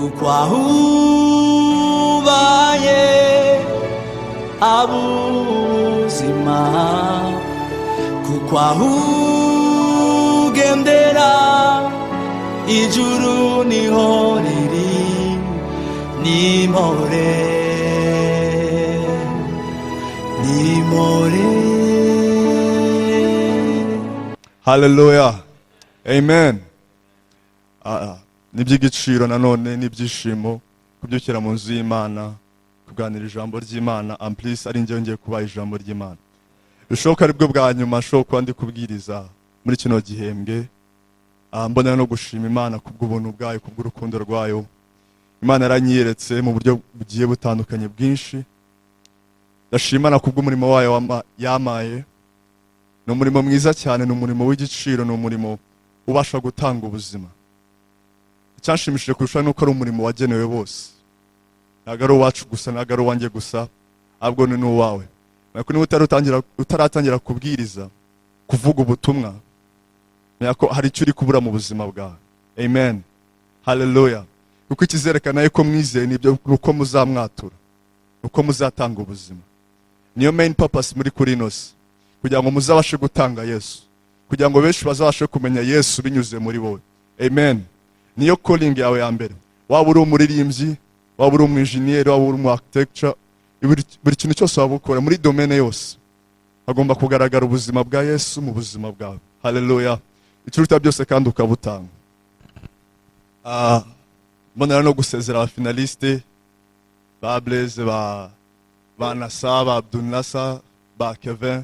kukwahubaye abuzima kukwahugendera ijuru niho riri nimore Hallelujah. Amen. Niby'igiciro nanone nibyishimo kubyukira mu nzu y'Imana kuganira ijambo ry'Imana and please ari ngiye kubaha ijambo ry'Imana. Bishoboka aribwo bwa nyuma shoka ndi kubwiriza muri kino gihembwe. Mbona no gushima Imana kubw'ubuntu bwayo kubw'urukundo rwayo. Imana yaranyeretse mu buryo bugiye butandukanye bwinshi. Ndashimana kubw'umurimo wayo yamaye. Ni umurimo mwiza cyane, ni umurimo w'igiciro, ni umurimo ubasha gutanga ubuzima. Icyanshimishije kurusha nuko ari umurimo wagenewe bose. Ntabwo ari uwacu gusa, ntabwo ari uwanjye gusa, ahubwo ni n'uwawe. Nako niba utaratangira kubwiriza, kuvuga ubutumwa, nako hari icyo uri kubura mu buzima bwawe. Amen. Hallelujah. Kuko ikizerekana yuko mwizeye nibyo uko muzamwatura, uko muzatanga ubuzima. Niyo main purpose muri kuri inosi. Kugira ngo muzabashe gutanga Yesu, kugira ngo benshi bazabashe kumenya Yesu binyuze muri wowe. Amen. Niyo calling yawe ya mbere. Waba uri umuririmbyi, waba uri umwengineer, waba uri architecture, buri kintu cyose waba ukora muri domaine yose, hagomba kugaragara ubuzima bwa Yesu mu buzima bwawe. Hallelujah. Ikiruta byose kandi ukabutanga. Mbona no gusezera aba finaliste ba Blaise ba Nasa ba Abdul Nasa ba Kevin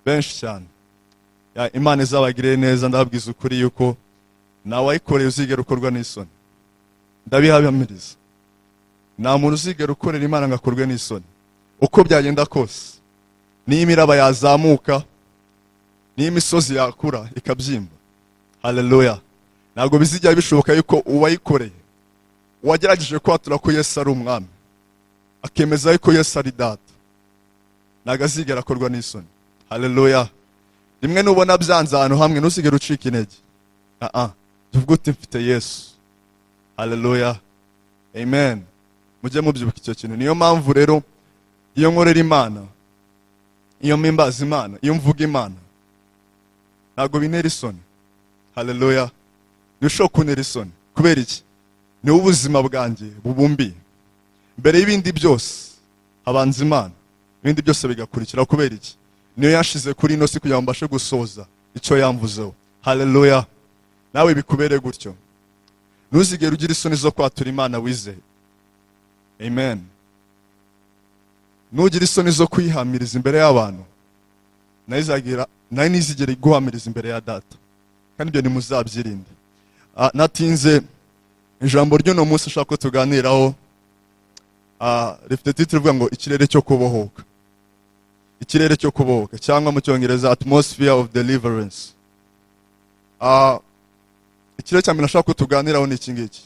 benshi cyane. Imana izabagire neza, ndababwiza ukuri yuko nawe ayikoreye uzigera ukorwa n'isoni. Ndabihamiriza. Nta muntu uzigera ukorera Imana ngakorwe n'isoni. Uko byagenda kose, niyo imiraba yazamuka, niyo imisozi yakura ikabyimba. Hallelujah. Ntabwo bizijya bishoboka yuko uwayikoreye, uwagerageje kwatura ko Yesu ari umwami, akemeza yuko Yesu ari data, ntabwo azigera akorwa n'isoni. Hallelujah. Rimwe nubona byanze ahantu hamwe ntuzigere ucika intege. Tuvuga uti mfite Yesu. Hallelujah. Amen. Mujye mubyibuka icyo kintu. Niyo mpamvu rero iyo nkorera Imana, iyo mpimbaza Imana, iyo mvuga Imana, ntabwo bintera isoni. Hallelujah. Nishobora kuntera isoni. Kubera iki? Ni ubuzima bwanjye bubumbiye. Mbere y'ibindi byose habanza Imana, ibindi byose bigakurikira. Kubera iki? Niyo yashize kuri ino si kugira ngo mbashe gusoza icyo yamvuzeho. Hallelujah. Nawe bikubere gutyo. Ntuzigere ugira isoni zo kwatura Imana wizeye. Amen. Nugira isoni zo kwihamiriza imbere y'abantu, nayo nizigere iguhamiriza imbere ya data. Kandi ibyo nimuzabyirinde. Natinze ijambo ry'uno munsi ushaka ko tuganiraho, rifite titre ivuga ngo ikirere cyo kubohoka. Ikirere cyo kubohoka cyangwa mu cyongereza atmosphere of deliverance. Ikirere cya mbere nashaka ko tuganiraho ni iki ngiki.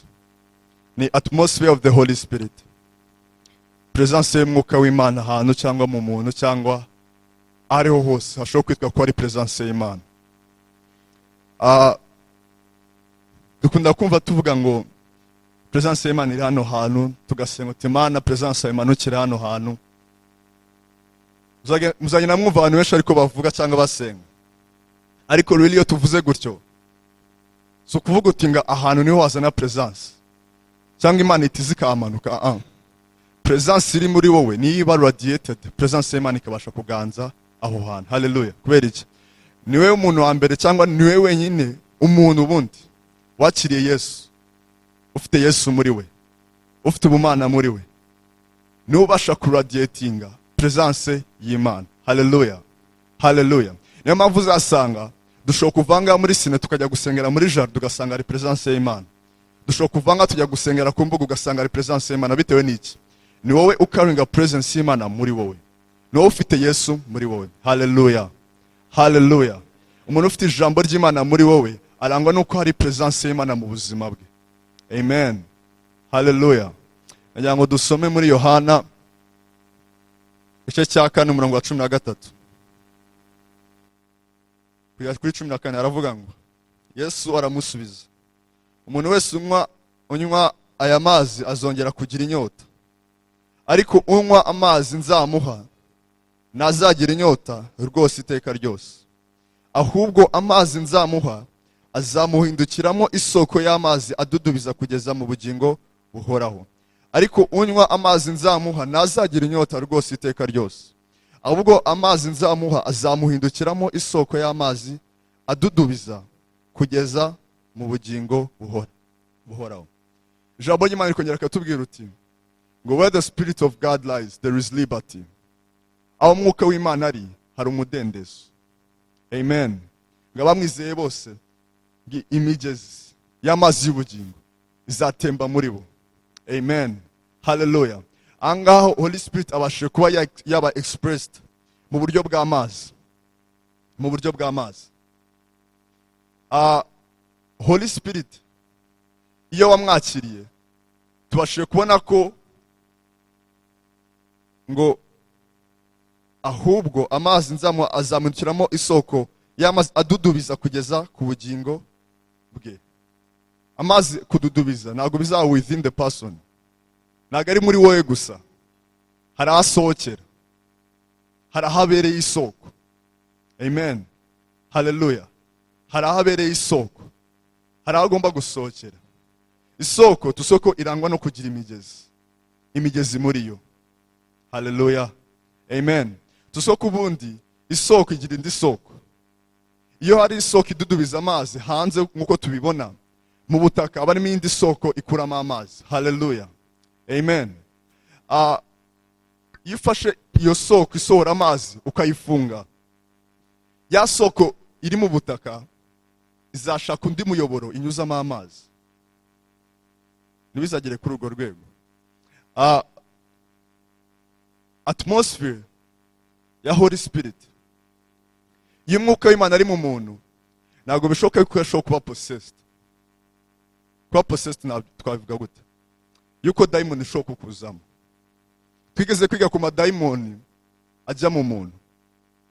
Ni atmosphere of the Holy Spirit. Presence y'umwuka w'Imana ahantu cyangwa mu muntu cyangwa ariho hose hashobora kwitwa ko ari presence y'Imana. Dukunda kumva tuvuga ngo presence y'Imana iri hano hantu, tugasenga uti Imana presence y'Imana ikiri hano hantu. Muzagenda mwumva abantu benshi ariko bavuga cyangwa basenga. Ariko really iyo tuvuze gutyo, so kuvuga uti nga ahantu niho wazana presence cyangwa Imana itizika amanuka. Presence iri muri wowe niba radiated, presence y'Imana ikabasha kuganza aho hantu. Hallelujah. Kubera iki? Niwe umuntu wa mbere cyangwa niwe wenyine umuntu bundi wakiriye Yesu, ufite Yesu muri we, ufite ubumana muri we, nubasha kuradiatinga presence y'Imana. Hallelujah. Hallelujah. Niyo mpamvu uzasanga dushobora kuvanga muri sine tukajya gusengera muri jardin ugasanga ari presence y'Imana. Dushobora kuvanga tujya gusengera ku mbuga ugasanga ari presence y'Imana. Bitewe n'iki? Ni wowe ukaringa presence y'Imana muri wowe. Ni wowe ufite Yesu muri wowe. Hallelujah. Hallelujah. Umuntu ufite ijambo ry'Imana muri wowe arangwa nuko hari presence y'Imana mu buzima bwe. Amen. Hallelujah. Nagira ngo dusome muri Yohana igice cya 4 umurongo wa 13. Kugera kuri 14 aravuga ngo Yesu aramusubiza, umuntu wese unywa aya mazi azongera kugira inyota, ariko unywa amazi nzamuha ntazagira inyota rwose iteka ryose, ahubwo amazi nzamuha azamuhindukiramo isoko y'amazi adudubiza kugeza mu bugingo buhoraho. Ariko unywa amazi nzamuha ntazagira inyota rwose iteka ryose, ahubwo amazi nzamuha azamuhindukiramo isoko y'amazi adudubiza kugeza mu bugingo buhoraho. Ijambo ry'Imana rikongera katubwira uti ngo where the spirit of God lies there is liberty. Aho umwuka w'Imana ari hari umudendezo. Amen. Ngo abamwizeye bose imigezi y'amazi y'ubugingo izatemba muri bo. Amen. Hallelujah. Angaho Holy Spirit abashije kuba yaba expressed mu buryo bw'amazi. Mu buryo bw'amazi. Holy Spirit iyo wamwakiriye tubashije kubona ko ngo ahubwo amazi nzamuha azamukiramo isoko y'amazi adudubiza kugeza ku bugingo bwe. Amazi kududubiza ntabwo bizaba within the person, ntabwo ari muri wowe gusa, hari ahasohokera, hari ahabereye isoko. Amen. Hallelujah. Hari ahabereye isoko, hari aho agomba gusohokera. Isoko tusoko irangwa no kugira imigezi muri yo. Hallelujah. Amen. Tusoko ubundi isoko igira indi soko. Iyo hari isoko idudubiza amazi hanze nkuko tubibona mu butaka, barimo indi soko ikuramo amazi. Hallelujah. Amen. Iyo ufashe iyo soko isohora amazi ukayifunga, ya soko iri mu butaka izashaka undi muyoboro inyuzamo amazi, ntibizagere kuri urwo rwego. Atmosphere ya Holy Spirit, iyo umwuka w'Imana ari mu muntu ntabwo bishoboka yuko yashobora kuba possessed. Kuba possessed ntabwo twabivuga gute? Yuko daimoni ishobora kukuzamo. Twigeze kwiga ku madaimoni ajya mu muntu,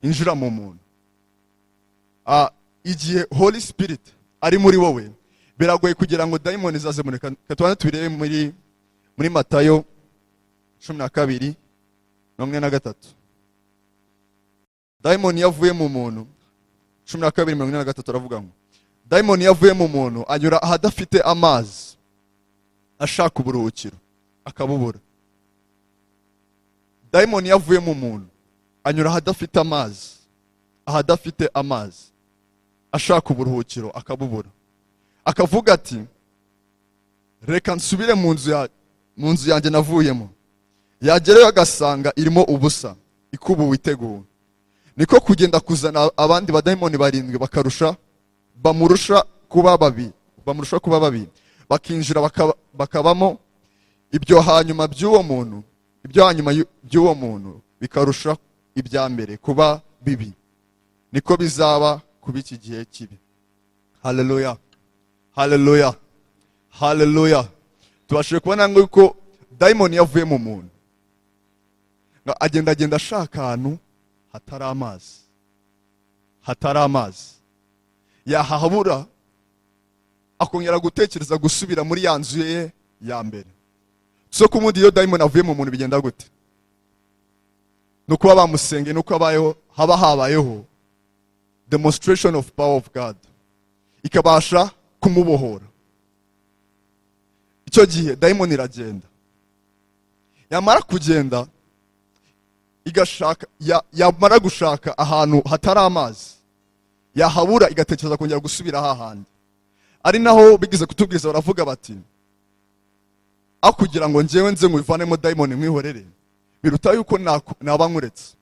injira mu muntu. Igihe Holy Spirit ari muri wowe biragoye kugira ngo daimoni zaze muri. Katubane tubirebe muri Matayo 12:43. Daimoni yavuye mu muntu 12:43 aravuga ngo daimoni yavuye mu muntu anyura ahadafite amazi ashaka uburuhukiro akabubura. Daimoni yavuye mu muntu anyura ahadafite amazi ashaka uburuhukiro akabubura. Akavuga ati reka nsubire mu nzu yanjye navuyemo. Yagerayo agasanga irimo ubusa, ikubuwe iteguwe. Niko kugenda kuzana abandi badaimoni 7 bamurusha kuba babi, bakinjira bakabamo. Ibyo hanyuma by'uwo muntu bikarusha ibya mbere kuba bibi. Niko bizaba kuba iki gihe kibi. Hallelujah. Hallelujah. Hallelujah. Tubashije kubona ngo yuko daimoni yavuye mu muntu agenda ashaka ahantu hatari amazi, yahabura akongera gutekereza gusubira muri ya nzu ye ya mbere. So kumundi iyo daimoni avuye mu muntu bigenda gute? Nuko bamusenge, nuko abayeho, habayeho demonstration of power of God, ikabasha kumubohora. Icyo gihe daimoni iragenda, yamara kugenda yamara gushaka ahantu hatari amazi, yahabura igatekereza kongera gusubira hahandi. Ari naho bigize kutubwiriza baravuga bati aho kugira ngo njyewe nze nkuvanemo daimoni mwihorere, biruta yuko naba nkuretse.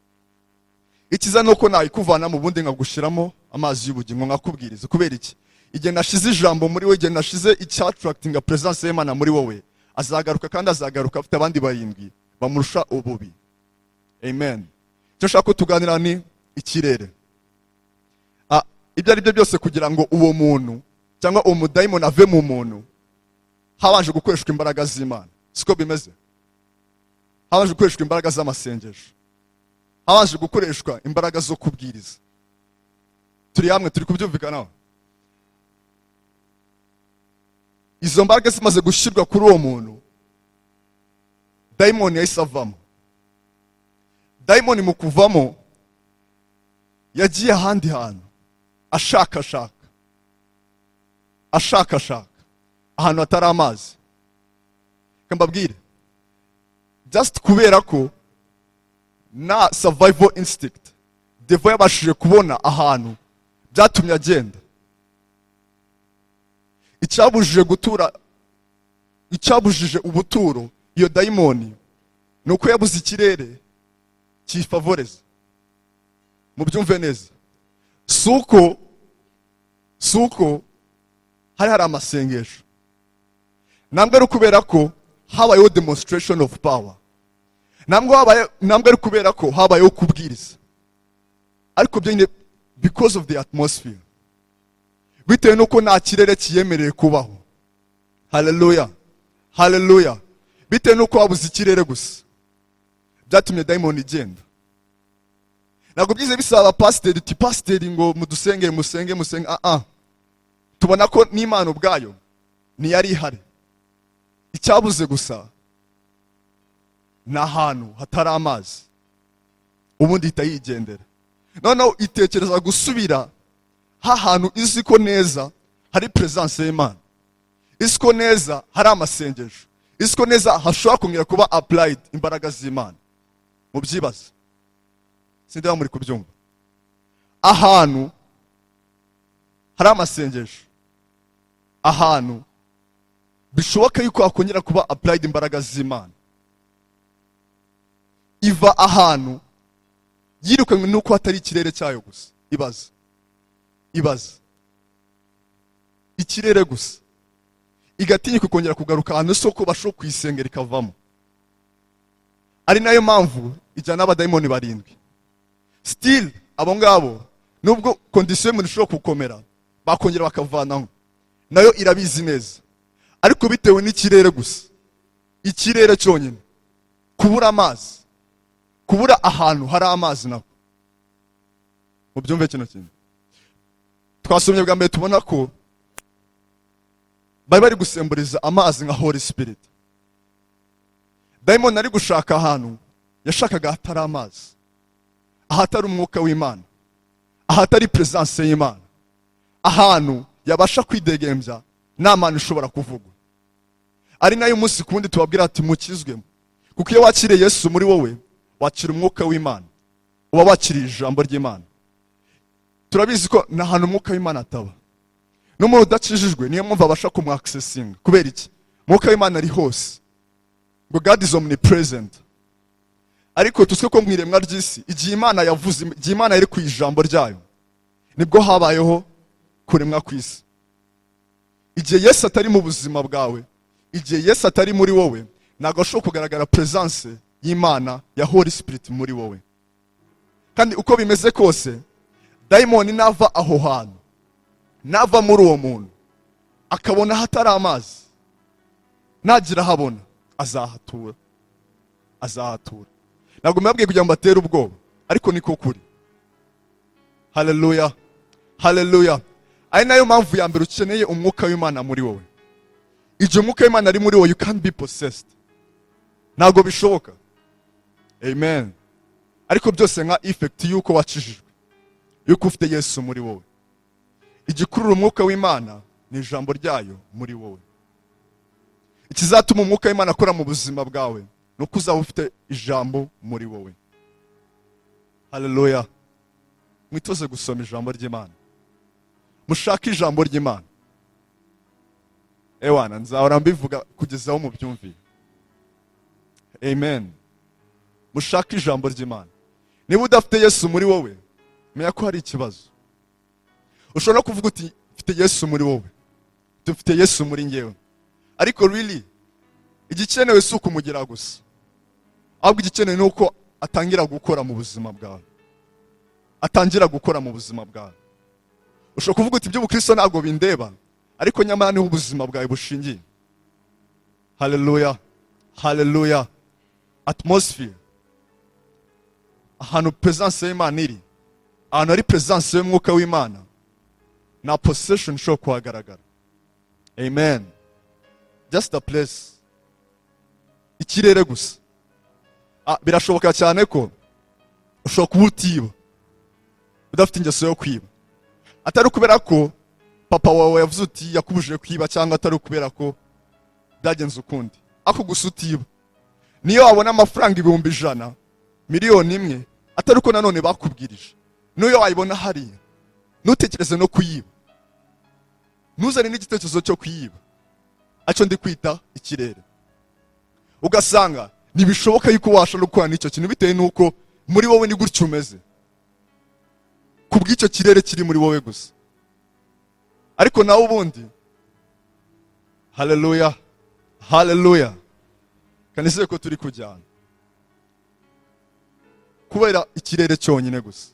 Ikiza nuko nayikuvana mu bundi nkagushiramo amazi y'ubugingo nkakubwiriza. Kubera iki? Igihe nashize ijambo muri wowe, igihe nashize icyattractinga presence y'Imana muri wowe, azagaruka kandi azagaruka afite abandi 7 bamurusha ububi. Amen. Icyo nshaka tuganira ni ikirere. Ibyo ari byo byose kugira ngo uwo muntu cyangwa uwo mudaimoni ave mu muntu, habanje gukoreshwa imbaraga z'Imana. Siko bimeze? Habanje gukoreshwa imbaraga z'amasengesho, habanje gukoreshwa imbaraga zo kubwiriza. Turi hamwe, turi kubyumvikanaho. izo mbaraga zimaze gushyirwa kuri uwo muntu, dayimoni yahise avamo. Dayimoni mu kuvamo yagiye ahandi hantu ashakashaka ahantu hatari amazi. Kambabwire, just kubera ko na survival instinct devo yabashije kubona ahantu, byatumye agenda. Icyabujije ubuturo iyo dayimoni nuko yabuze ikirere kifavoreza. Mubyumve neza, suko hari amasengesho, nambwe ari kubera ko habayeho demonstration of power, nambwe ari kubera ko habayeho kubwiriza, ariko byine because of the atmosphere, bitewe nuko nta kirere kiyemereye kubaho. Hallelujah, hallelujah. Bitewe nuko habuze ikirere gusa, byatumye dayimoni igenda. Ntabwo byize bisaba pasiteri ngo mudusengere musenge. Tubona ko n'Imana ubwayo ntiyari ihari. Icyabuze gusa ni ahantu hatari amazi, ubundi ihita yigendera. Noneho itekereza gusubira hantu izi ko neza hari presence y'Imana, izi ko neza hari amasengesho, izi ko neza hashobora kongera kuba applied imbaraga z'Imana. Mubyibaza, sindaba muri kubyumva. Ahantu hari amasengesho, ahantu bishoboka yuko hakongera kuba applied imbaraga z'Imana, iva ahantu yirukanywe nuko hatari ikirere cyayo gusa. Ibaza ikirere gusa, igatinyuka kongera kugaruka ahantu soko bashobora kuyisengera ikavamo. Ari nayo mpamvu ijyana n'abadayimoni 7. Still abo ngabo nubwo condition y'umuntu ishobora gukomera, bakongera bakavanaho, nayo irabizi neza. Ariko bitewe n'ikirere gusa, ikirere cyonyine, kubura amazi, kubura ahantu hari amazi nako. Mubyumve kino kintu twasomye bwa mbere, tubona ko bari gusemburiza amazi nka Holy Spirit. Dayimoni ari gushaka ahantu yashakaga hatari amazi, ahatari umwuka w'Imana, ahatari presence y'Imana, ahantu yabasha kwidegembya nta muntu ushobora kuvugwa. Ari nayo umunsi kundi tubabwira ati mukizwemo, kuko iyo wakiriye Yesu muri wowe wakira umwuka w'Imana, uba wakiriye ijambo ry'Imana. Turabizi ko na hantu umwuka w'Imana ataba, n'umuntu udakijijwe niyo mpamvu abasha kumwaccessinga. Kubera iki? Umwuka w'Imana ari hose, ngo God is omnipresent. Ariko tuswe ko mwiremwa ry'isi, igihe Imana yavuze, igihe Imana yari ku ijambo ryayo, nibwo habayeho kuremwa kw'isi. Igihe Yesu atari mu buzima bwawe, igihe Yesu atari muri wowe, ntabwo ashobora kugaragara presence y'Imana ya Holy Spirit muri wowe. Kandi uko bimeze kose, dayimoni nava aho hantu, nava muri uwo muntu akabona hatari amazi, nagira habona azahatura. Ntabwo mbabwiye kugira ngo batere ubwoba, ariko niko kuri. Hallelujah, hallelujah. Ari nayo mpamvu ya mbere ukeneye umwuka w'Imana muri wowe. Igihe umwuka w'Imana ari muri wowe, you can't be possessed. Ntabwo bishoboka. Amen. Ariko byose nka effect yuko wakijijwe, yuko ufite Yesu muri wowe. Igikurura umwuka w'Imana ni ijambo ryayo muri wowe. Ikizatuma umwuka w'Imana akora mu buzima bwawe nuko uzaba ufite ijambo muri wowe. Hallelujah. Mwitoze gusoma ijambo ry'Imana, mushaka ijambo ry'Imana. Ewana nzahora mbivuga kugeza aho mubyumviye. Amen. Mushaka ijambo ry'Imana. Niba udafite Yesu muri wowe, menya ko hari ikibazo. Ushobora kuvuga uti mfite Yesu muri wowe, dufite Yesu muri ngewe, ariko really igikenewe si ukumugira gusa, ahubwo igikenewe nuko atangira gukora mu buzima bwawe. Ushobora kuvuga uti iby'ubukristo ntabwo bindeba, ariko nyamara niho ubuzima bwawe bushingiye. Hallelujah, hallelujah. Atmosphere, ahantu presence y'Imana iri, ahantu ari presence y'umwuka w'Imana, na possession ishobora kuhagaragara. Amen. just a place, ikirere gusa. Birashoboka cyane ko ushobora kuba utiba udafite ingeso yo kwiba, atari kubera ko papa wawe yavuze uti yakubujije kwiba, cyangwa atari kubera ko byagenze ukundi, ako gusa utiba. Niyo wabona amafaranga 100,000, miliyoni imwe, atari ko nanone bakubwirije, niyo wayibona hariya ntutekereze no kuyiba, ntuzane n'igitekerezo cyo kuyiba. Acyo ndi kwita ikirere. Ugasanga ntibishoboka yuko washa no gukora n'icyo kintu bitewe nuko muri wowe ni gutyo umeze, kubw'icyo kirere kiri muri wowe gusa. Ariko nawe ubundi, haleluya, haleluya, kanizeye ko turi kujyana, kubera ikirere cyonyine gusa.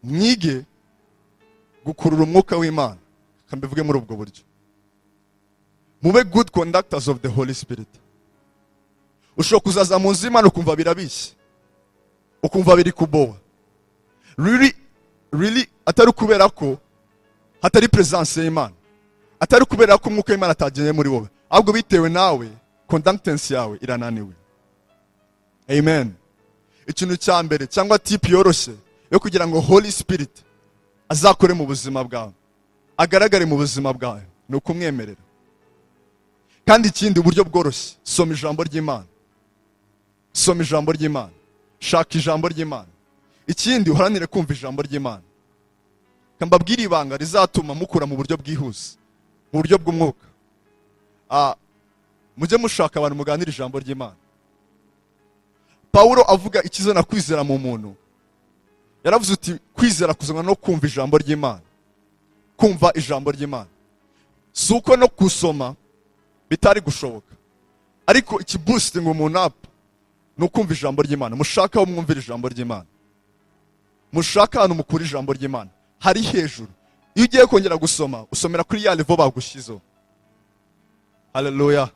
Mwige gukurura umwuka w'Imana, kambivuge muri ubwo buryo. Mube good conductors of the Holy Spirit. Ushobora kuzaza mu nzu y'Imana ukumva birabishye, ukumva biri kuboha, really atari kubera ko hatari presence y'Imana, atari kubera ko umwuka w'Imana atagenye muri wowe, ahubwo bitewe nawe conductance yawe irananiwe. Amen. Ikintu cya mbere cyangwa tip yoroshye yo kugira ngo Holy Spirit azakore mu buzima bwawe, agaragare mu buzima bwawe, ni ukumwemerera. Kandi ikindi uburyo bworoshye, soma ijambo ry'Imana, soma ijambo ry'Imana, shaka ijambo ry'Imana. Ikindi uharanire kumva ijambo ry'Imana. Kambabwira ibanga rizatuma mukura mu buryo bwihuse, mu buryo bw'umwuka. Mujye mushaka abantu muganira ijambo ry'Imana. Paulo avuga ikizana kwizera mu muntu, yaravuze uti kwizera kuzanwa no kumva ijambo ry'Imana, kumva ijambo ry'Imana. Si uko no kusoma bitari gushoboka, ariko ikiboosting umuntu up no kumva ijambo ry'Imana. Mushaka aho mwumvira ijambo ry'Imana, mushaka ahantu mukura ijambo ry'Imana hari hejuru. Iyo ugiye kongera gusoma, usomera kuri ya level bagushizeho. Haleluya,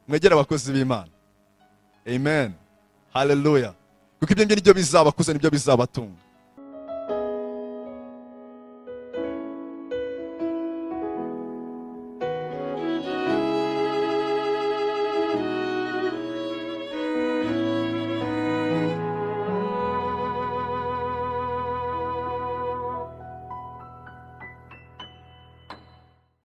mwegere abakozi b'Imana. Amen, haleluya, kuko ibyo ngibyo bizabakuza, nibyo bizabatunga.